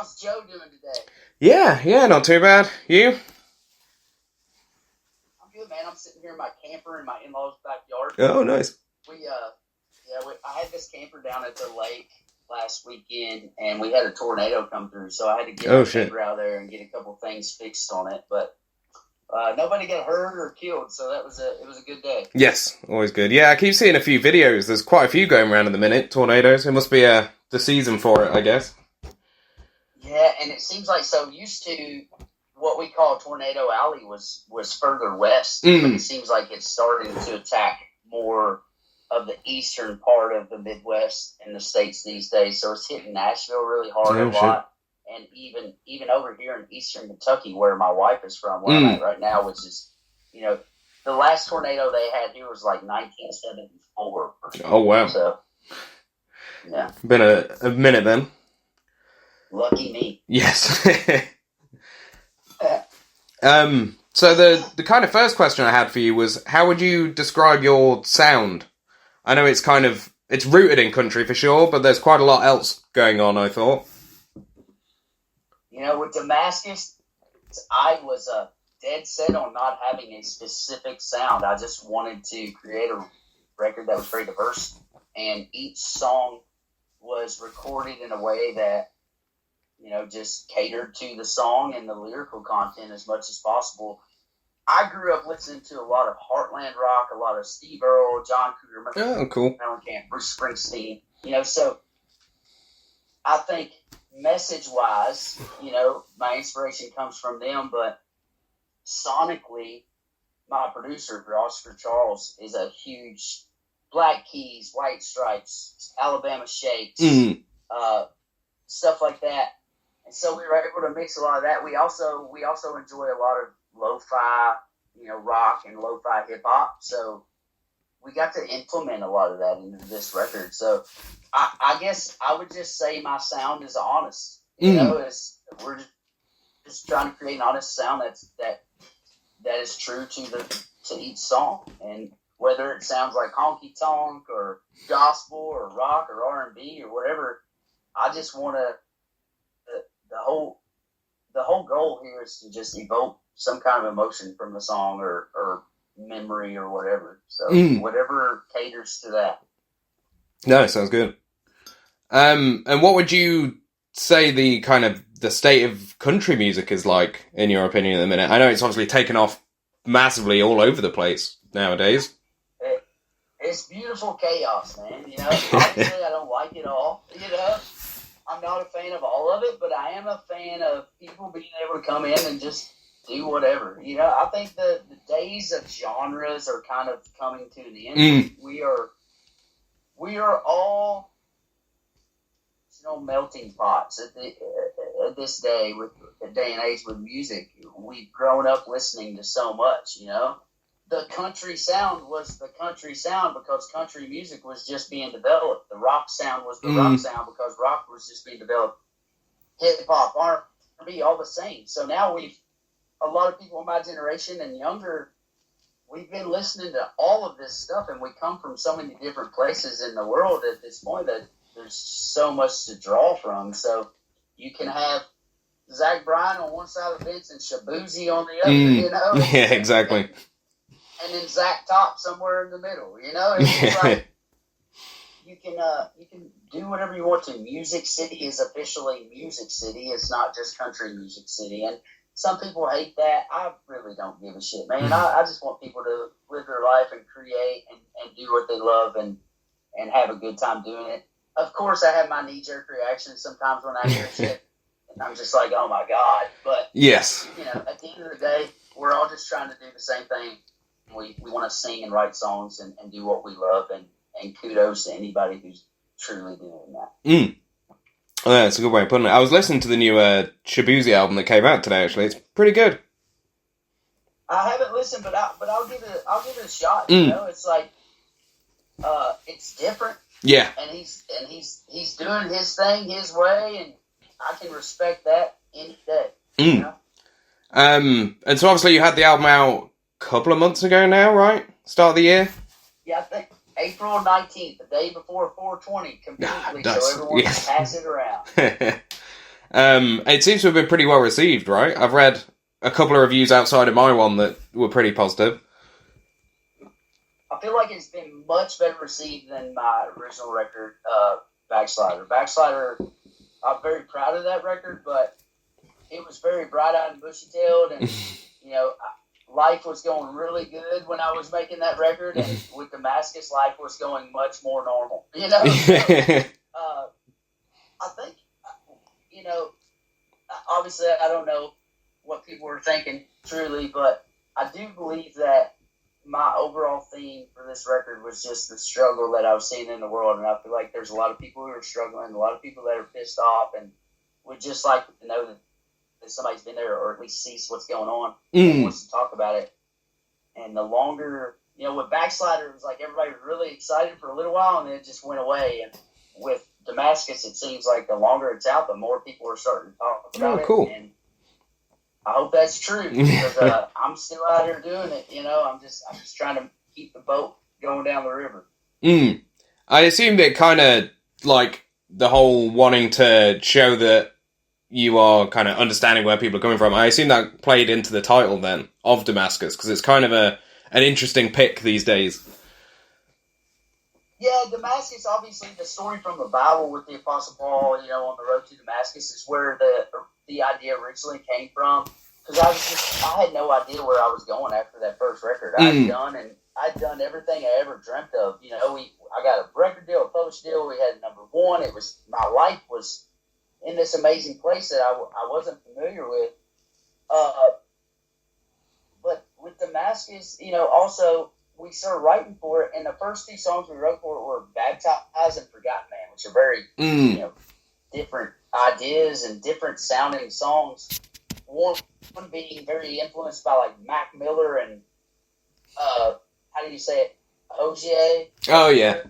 how's Joe doing today? Yeah, not too bad. You? I'm good, man. I'm sitting here in my camper in my in-laws' backyard. Oh, nice. I had this camper down at the lake last weekend, and we had a tornado come through, so I had to get my camper out there and get a couple things fixed on it. But nobody got hurt or killed, so it was a good day. Yes, always good. Yeah, I keep seeing a few videos. There's quite a few going around at the minute, tornadoes. It must be the season for it, I guess. Yeah, and it seems like used to what we call Tornado Alley was further west, but it seems like it's starting to attack more of the eastern part of the Midwest in the States these days. So it's hitting Nashville really hard a lot. And even over here in eastern Kentucky, where my wife is from, where I'm at right now, which is, the last tornado they had here was like 1974. Oh, wow. So, yeah. Been a minute then. Lucky me. Yes. So the kind of first question I had for you was, how would you describe your sound? I know it's rooted in country for sure, but there's quite a lot else going on, I thought. With Damascus, I was dead set on not having a specific sound. I just wanted to create a record that was very diverse, and each song was recorded in a way that, just catered to the song and the lyrical content as much as possible. I grew up listening to a lot of Heartland rock, a lot of Steve Earle, John Cougar, oh, cool. Bruce Springsteen. So I think message-wise, my inspiration comes from them, but sonically, my producer, Oscar Charles, is a huge Black Keys, White Stripes, Alabama Shakes, stuff like that. And so we were able to mix a lot of that. We also enjoy a lot of lo-fi, rock and lo-fi hip-hop. So we got to implement a lot of that into this record. So I guess I would just say my sound is honest. We're just trying to create an honest sound that is true to each song. And whether it sounds like honky tonk or gospel or rock or R&B or whatever, I just want to. The whole goal here is to just evoke some kind of emotion from the song or memory or whatever. So whatever caters to that. No, sounds good. And what would you say the state of country music is like, in your opinion, at the minute? I know it's obviously taken off massively all over the place nowadays. It's beautiful chaos, man. Obviously I don't like it all, I'm not a fan of all of it, but I am a fan of people being able to come in and just do whatever. I think the days of genres are kind of coming to an end. We are all melting pots at this day and age with music. We've grown up listening to so much. The country sound was the country sound because country music was just being developed. The rock sound was the rock sound because rock was just being developed. Hip-hop, R&B, all the same. So now a lot of people in my generation and younger, we've been listening to all of this stuff, and we come from so many different places in the world at this point that there's so much to draw from. So you can have Zach Bryan on one side of the fence and Shabuzi on the other, Yeah, exactly. And then Zach Top somewhere in the middle, It's like you can do whatever you want to. Music City is officially Music City. It's not just Country Music City. And some people hate that. I really don't give a shit, man. I just want people to live their life and create and do what they love and have a good time doing it. Of course, I have my knee-jerk reaction sometimes when I hear shit. And I'm just like, oh my God. But, yes. At the end of the day, we're all just trying to do the same thing. We want to sing and write songs and do what we love, and kudos to anybody who's truly doing that. Oh, yeah, that's a good way of putting it. I was listening to the new Shabuzi album that came out today. Actually, it's pretty good. I haven't listened, but I'll give it a shot. It's like it's different. Yeah, and he's doing his thing his way, and I can respect that any day. And so obviously you had the album out couple of months ago now, right? Start of the year? Yeah, I think April 19th, the day before 420, completely, so everyone can pass it around. It seems to have been pretty well received, right? I've read a couple of reviews outside of my one that were pretty positive. I feel like it's been much better received than my original record, Backslider. Backslider, I'm very proud of that record, but it was very bright-eyed and bushy-tailed, and, life was going really good when I was making that record, and with Damascus, life was going much more normal, I think, obviously I don't know what people were thinking truly, but I do believe that my overall theme for this record was just the struggle that I was seeing in the world, and I feel like there's a lot of people who are struggling, a lot of people that are pissed off, and would just like to know that somebody's been there, or at least sees what's going on and wants to talk about it. And the longer, with Backslider, it was like everybody was really excited for a little while, and then it just went away. And with Damascus, it seems like the longer it's out, the more people are starting to talk about it. Cool. And I hope that's true, because I'm still out here doing it. I'm just trying to keep the boat going down the river. I assumed it kind of like the whole wanting to show that you are kind of understanding where people are coming from. I assume that played into the title then of Damascus, because it's kind of an interesting pick these days. Yeah, Damascus, obviously the story from the Bible with the Apostle Paul, on the road to Damascus is where the idea originally came from. Because I had no idea where I was going after that first record. I'd done everything I ever dreamt of. I got a record deal, a published deal. We had number one. My life was in this amazing place that I wasn't familiar with. But with Damascus, also we started writing for it, and the first two songs we wrote for it were Baptized and Forgotten Man, which are very, different ideas and different sounding songs. One being very influenced by like Mac Miller and, how do you say it? Ogier. Oh, yeah.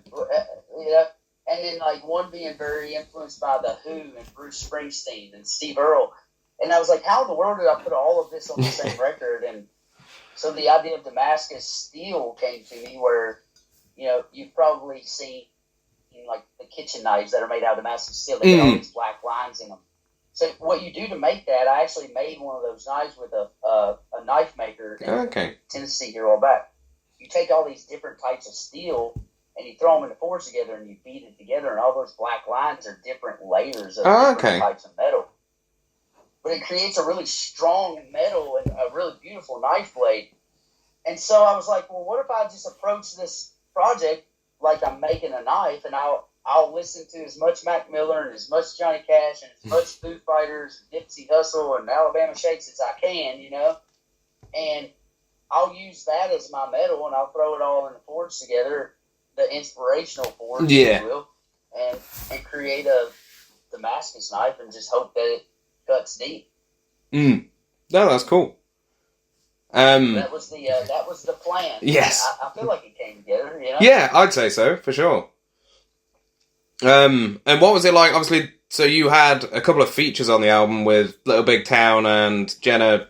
And then like one being very influenced by The Who and Bruce Springsteen and Steve Earle. And I was like, how in the world did I put all of this on the same record? And so the idea of Damascus Steel came to me, where, you've probably seen like the kitchen knives that are made out of Damascus steel. They got all these black lines in them. So what you do to make that, I actually made one of those knives with a knife maker in Tennessee here a while back. You take all these different types of steel and you throw them in the forge together and you beat it together, and all those black lines are different layers of different types of metal. But it creates a really strong metal and a really beautiful knife blade. And so I was like, well, what if I just approach this project like I'm making a knife, and I'll listen to as much Mac Miller and as much Johnny Cash and as much Foo Fighters, Nipsey Hussle, and Alabama Shakes as I can, and I'll use that as my metal, and I'll throw it all in the forge together, the inspirational forge, if you will, and create a Damascus knife, and just hope that it cuts deep. No, that's cool. That was the plan. Yes. I feel like it came together, Yeah, I'd say so, for sure. And what was it like? Obviously, so you had a couple of features on the album with Little Big Town and Jenna,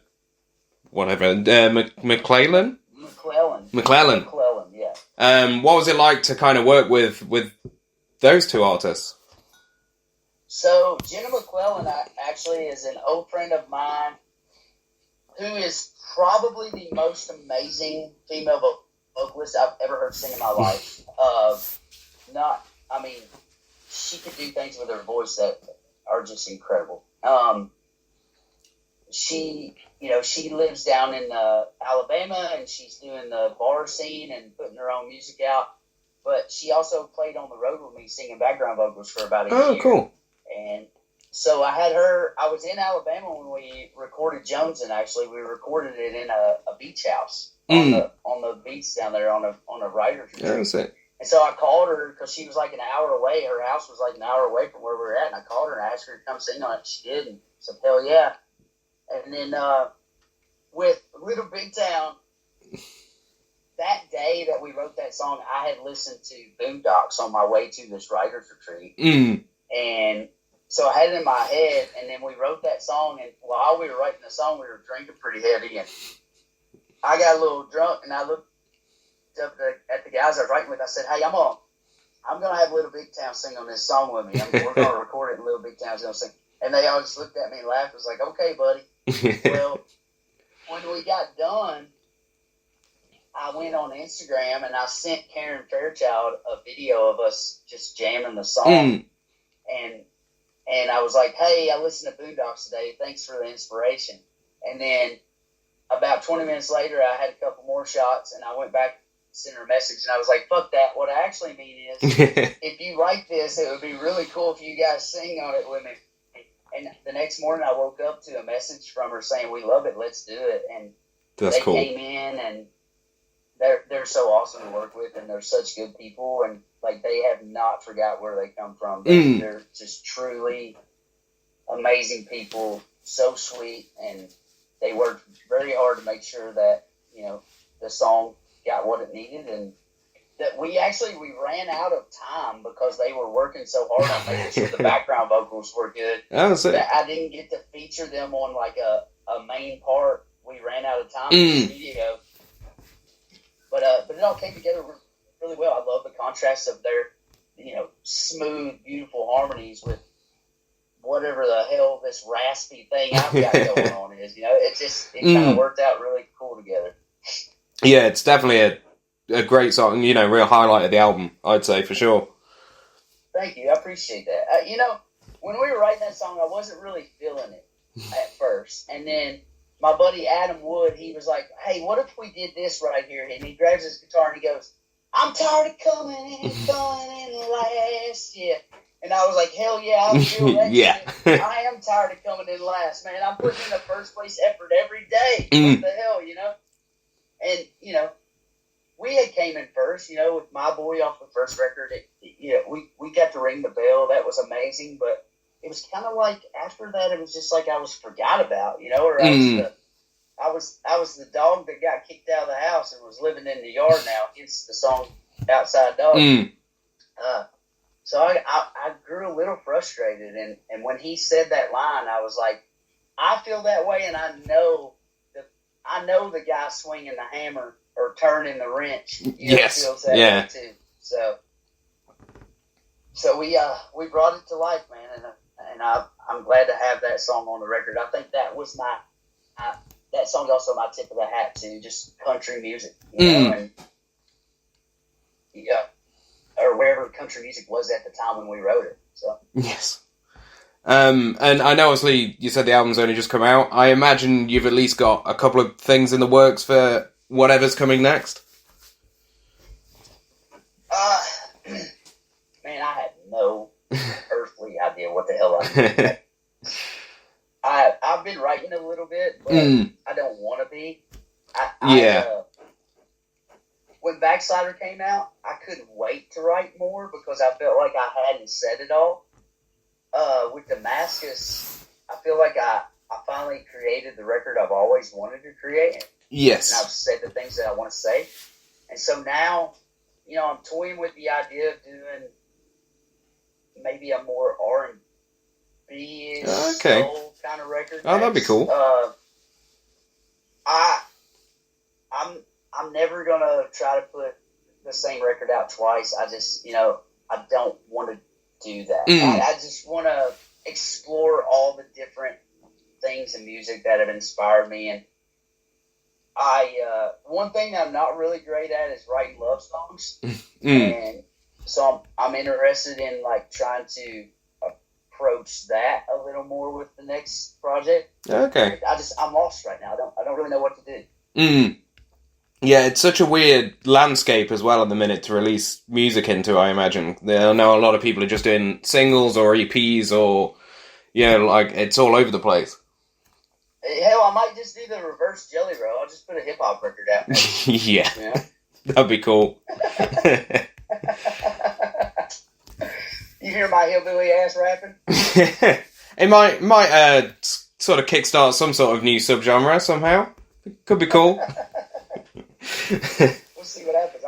whatever, McClellan, yeah. What was it like to kind of work with those two artists? So Jenna McClellan actually is an old friend of mine who is probably the most amazing female vocalist I've ever heard sing in my life. She could do things with her voice that are just incredible. She lives down in Alabama, and she's doing the bar scene and putting her own music out. But she also played on the road with me singing background vocals for about a year. Oh, cool. And so I had her. I was in Alabama when we recorded Jonesin'. Actually, we recorded it in a beach house on the beach down there on a writer's retreat. Yeah, that's it. And so I called her because she was like an hour away. Her house was like an hour away from where we were at. And I called her and asked her to come sing on it. She did. And said, hell yeah. And then with Little Big Town, that day that we wrote that song, I had listened to Boondocks on my way to this writer's retreat. And so I had it in my head. And then we wrote that song. And while we were writing the song, we were drinking pretty heavy. And I got a little drunk, and I looked up at the guys I was writing with. I said, hey, I'm gonna have Little Big Town sing on this song with me. We're gonna record it, and Little Big Town's gonna sing. And they all just looked at me and laughed. I was like, okay, buddy. Well, when we got done, I went on Instagram and I sent Karen Fairchild a video of us just jamming the song. And I was like, hey, I listened to Boondocks today. Thanks for the inspiration. And then about 20 minutes later, I had a couple more shots, and I went back, sent her a message, and I was like, fuck that. What I actually mean is, if you write this, it would be really cool if you guys sing on it with me. And the next morning, I woke up to a message from her saying, we love it, let's do it. And That's cool. Came in, and they're so awesome to work with, and they're such good people, and like they have not forgot where they come from. They're just truly amazing people, so sweet, and they worked very hard to make sure that, you know, the song got what it needed, and that we ran out of time because they were working so hard on making sure the background vocals were good. That I didn't get to feature them on like a main part. We ran out of time in the studio. But it all came together really well. I love the contrast of their, you know, smooth, beautiful harmonies with whatever the hell this raspy thing I've got going on is. You know, it kind of worked out really cool together. Yeah, it's definitely a great song. You know, real highlight of the album, I'd say for sure. Thank you, I appreciate that. You know, when we were writing that song, I wasn't really feeling it at first, and then my buddy Adam Wood, he was like, hey, what if we did this right here? And he grabs his guitar and he goes, I'm tired of coming in last, yeah. And I was like, hell yeah, I feel that shit. I am tired of coming in last, man. I'm putting in a first place effort every day. What the hell, you know? And, you know, we had came in first, you know, with My Boy off the first record. We got to ring the bell. That was amazing, but it was kind of like after that, it was just like I was forgot about, you know, or I was the dog that got kicked out of the house and was living in the yard now. Hence the song Outside Dog. So I grew a little frustrated, and when he said that line, I was like, I feel that way, and I know the guy swinging the hammer or turning the wrench. Feels that way too. So we brought it to life, man, and I'm glad to have that song on the record. I think that was that song's also my tip of the hat to just country music, you know, and or wherever country music was at the time when we wrote it. So yes. And I know, obviously, you said the album's only just come out. I imagine you've at least got a couple of things in the works for whatever's coming next. Man, I had no earthly idea what the hell I was doing. I've been writing a little bit, but I don't want to be. When Backslider came out, I couldn't wait to write more because I felt like I hadn't said it all. With Damascus, I feel like I finally created the record I've always wanted to create. Yes. And I've said the things that I want to say. And so now, you know, I'm toying with the idea of doing maybe a more R&B-ish soul kind of record. Oh, that'd be cool. I'm never going to try to put the same record out twice. I just, you know, I don't want to do that. I just want to explore all the different things in music that have inspired me. And one thing that I'm not really great at is writing love songs. And so I'm interested in like trying to approach that a little more with the next project. Okay. I'm lost right now. I don't really know what to do. Yeah, it's such a weird landscape as well at the minute to release music into, I imagine. I know a lot of people are just doing singles or EPs or, you know, like, it's all over the place. Hell, I might just do the reverse Jelly Roll. I'll just put a hip-hop record out. Yeah. That'd be cool. You hear my hillbilly ass rapping? It might sort of kickstart some sort of new subgenre somehow. Could be cool. We'll see what happens.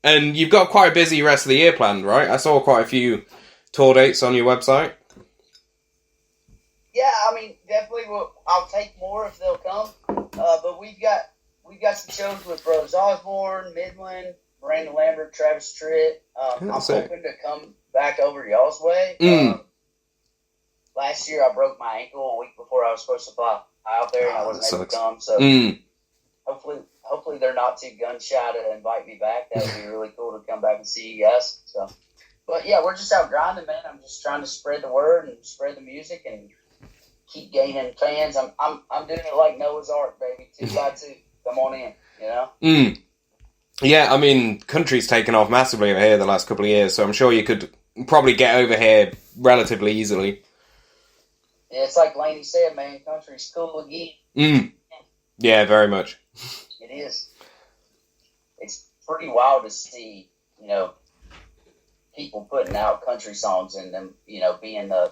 And you've got quite a busy rest of the year planned, right? I saw quite a few tour dates on your website. Yeah, I mean, definitely. I'll take more if they'll come. But we've got some shows with Brothers Osborne, Midland, Miranda Lambert, Travis Tritt. I'm hoping to come back over y'all's way. last year I broke my ankle a week before I was supposed to fly out there, and I wasn't able to come. So hopefully they're not too gun shy to invite me back. That would be really cool to come back and see you guys. So, but yeah, we're just out grinding, man. I'm just trying to spread the word and spread the music and keep gaining fans. I'm doing it like Noah's Ark, baby. 2 by 2. Come on in, you know? Yeah, I mean, country's taken off massively over here the last couple of years, so I'm sure you could probably get over here relatively easily. Yeah, it's like Laney said, man, country's cool again. Yeah, very much. It is. It's pretty wild to see, you know, people putting out country songs and them, you know, being the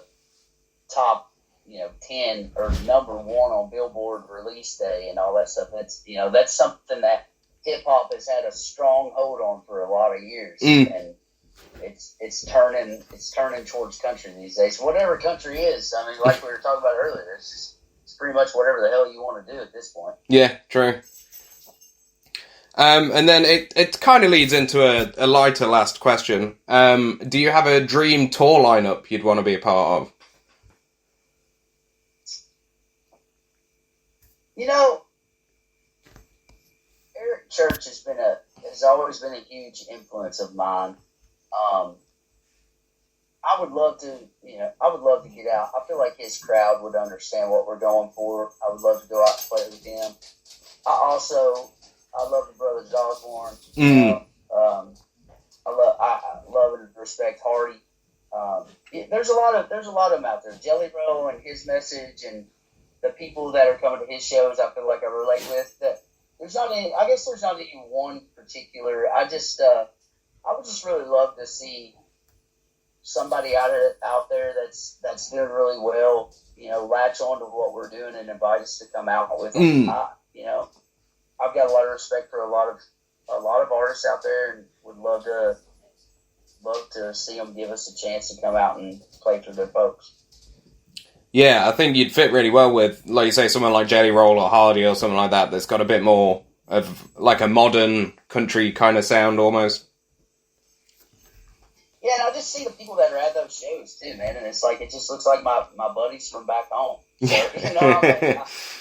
top, you know, 10 or number 1 on Billboard release day and all that stuff. That's, you know, that's something that hip hop has had a strong hold on for a lot of years, and it's turning towards country these days. Whatever country is, I mean, like we were talking about earlier, it's pretty much whatever the hell you want to do at this point. Yeah, true. And then it kind of leads into a lighter last question. Do you have a dream tour lineup you'd want to be a part of? You know, Eric Church has always been a huge influence of mine. I would love to get out. I feel like his crowd would understand what we're going for. I would love to go out and play with him. I love the Brothers Osborne. I love and respect Hardy. There's a lot of them out there. Jelly Roll and his message, and the people that are coming to his shows, I feel like I relate with. That there's not any. I guess there's not any one particular. I would just really love to see somebody out there that's doing really well. You know, latch on to what we're doing and invite us to come out with them. You know, I've got a lot of respect for a lot of artists out there, and would love to see them give us a chance to come out and play for their folks. Yeah, I think you'd fit really well with, like you say, someone like Jelly Roll or Hardy or something like that that's got a bit more of like a modern country kind of sound almost. Yeah, and I just see the people that are at those shows too, man, and it's like it just looks like my buddies from back home. So, you know,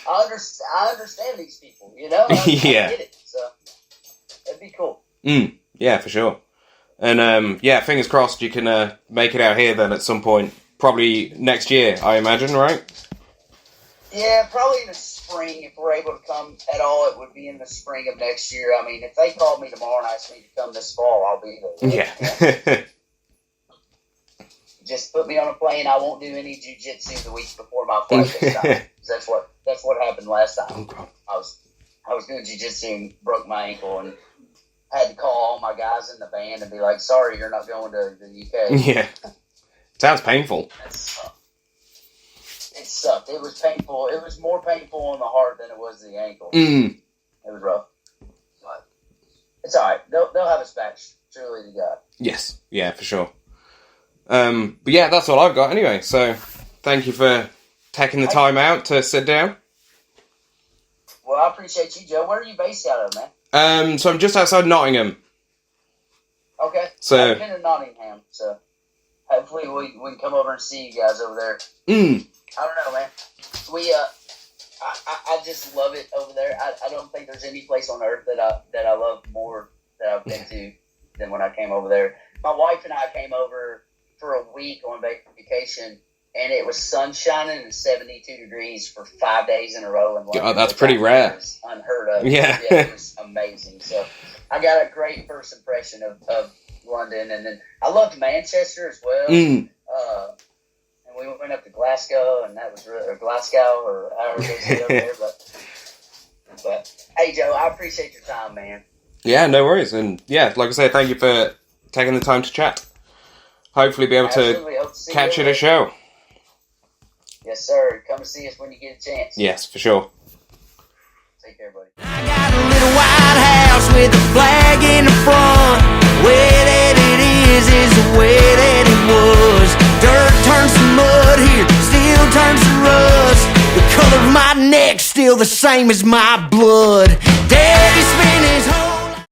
I understand these people, you know? I get it, so it'd be cool. Yeah, for sure. And fingers crossed you can make it out here then at some point. Probably next year, I imagine, right? Yeah, probably in the spring. If we're able to come at all, it would be in the spring of next year. I mean, if they called me tomorrow and asked me to come this fall, I'll be there. Yeah. Just put me on a plane. I won't do any jiu-jitsu the week before my flight this time. That's what happened last time. Oh, God. I was doing jiu-jitsu and broke my ankle and had to call all my guys in the band and be like, sorry, you're not going to the UK. Yeah. Sounds painful. It sucked. It was painful. It was more painful on the heart than it was the ankle. It was rough. But it's all right. They'll have us back. Truly to God. Yes. Yeah, for sure. But yeah, that's all I've got anyway. So thank you for taking the time out to sit down. Well, I appreciate you, Joe. Where are you based out of, man? So I'm just outside Nottingham. Okay. So I've been to Nottingham, so hopefully we can come over and see you guys over there. I don't know, man. I just love it over there. I don't think there's any place on earth that I love more that I've been to than when I came over there. My wife and I came over for a week on vacation, and it was sun shining and 72 degrees for 5 days in a row. In London. God, that's pretty rare. It's unheard of. Yeah. It was amazing. So I got a great first impression of London, and then I loved Manchester as well. And we went up to Glasgow, and that was really, or Glasgow, or however they say over there. But hey, Joe, I appreciate your time, man. Yeah, no worries. And yeah, like I say, thank you for taking the time to chat. Hopefully be able to catch you at a show. Yes, sir. Come and see us when you get a chance. Yes, for sure. Take care, buddy. I got a little white house with a flag in the front. The way that it is the way that it was. Dirt turns to mud here, steel turns to rust. The color of my neck's still the same as my blood. Damn.